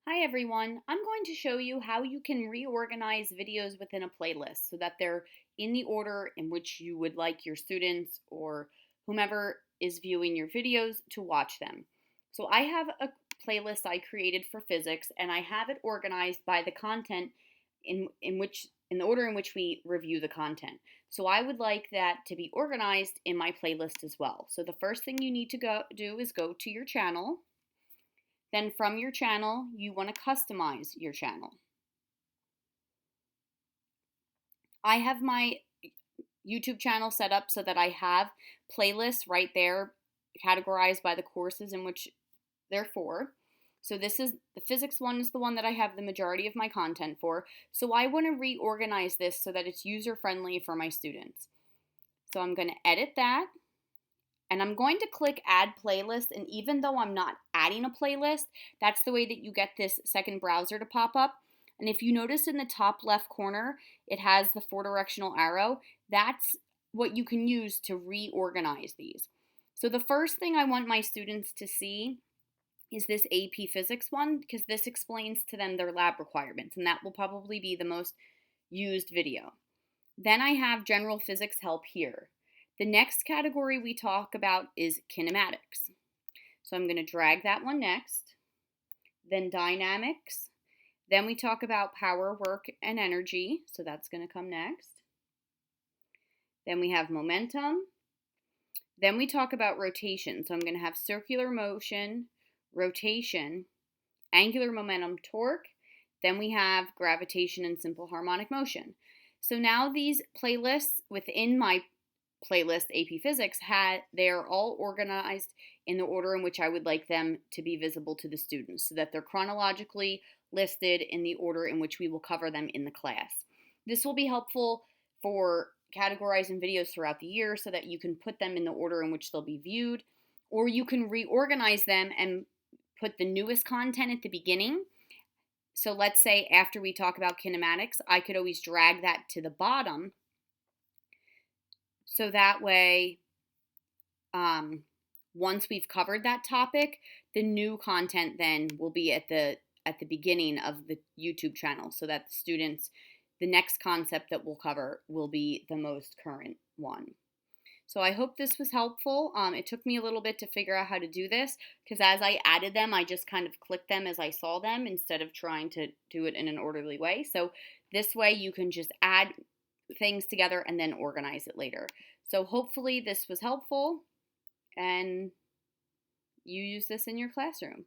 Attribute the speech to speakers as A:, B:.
A: Hi everyone, I'm going to show you how you can reorganize videos within a playlist so that they're in the order in which you would like your students or whomever is viewing your videos to watch them. So I have a playlist I created for physics and I have it organized by the content in the order in which we review the content. So I would like that to be organized in my playlist as well. So the first thing you need to do is go to your channel. Then from your channel, you want to customize your channel. I have my YouTube channel set up so that I have playlists right there categorized by the courses in which they're for. So this is the physics one is the one that I have the majority of my content for. So I want to reorganize this so that it's user friendly for my students. So I'm going to edit that and I'm going to click add playlist, and even though I'm not adding a playlist, that's the way that you get this second browser to pop up. And if you notice in the top left corner, it has the 4-directional arrow. That's what you can use to reorganize these. So the first thing I want my students to see is this AP Physics one, because this explains to them their lab requirements, and that will probably be the most used video. Then I have general physics help here. The next category we talk about is kinematics. So I'm going to drag that one next. Then dynamics. Then we talk about power, work, and energy. So that's going to come next. Then we have momentum. Then we talk about rotation. So I'm going to have circular motion, rotation, angular momentum, torque. Then we have gravitation and simple harmonic motion. So now these playlists within my playlist AP Physics they're all organized in the order in which I would like them to be visible to the students so that they're chronologically listed in the order in which we will cover them in the class. This will be helpful for categorizing videos throughout the year so that you can put them in the order in which they'll be viewed, or you can reorganize them and put the newest content at the beginning. So let's say after we talk about kinematics, I could always drag that to the bottom. So that way, once we've covered that topic, the new content then will be at the beginning of the YouTube channel so that the next concept that we'll cover will be the most current one. So I hope this was helpful. It took me a little bit to figure out how to do this because as I added them, I just kind of clicked them as I saw them instead of trying to do it in an orderly way. So this way you can just add things together and then organize it later. So hopefully this was helpful and you use this in your classroom.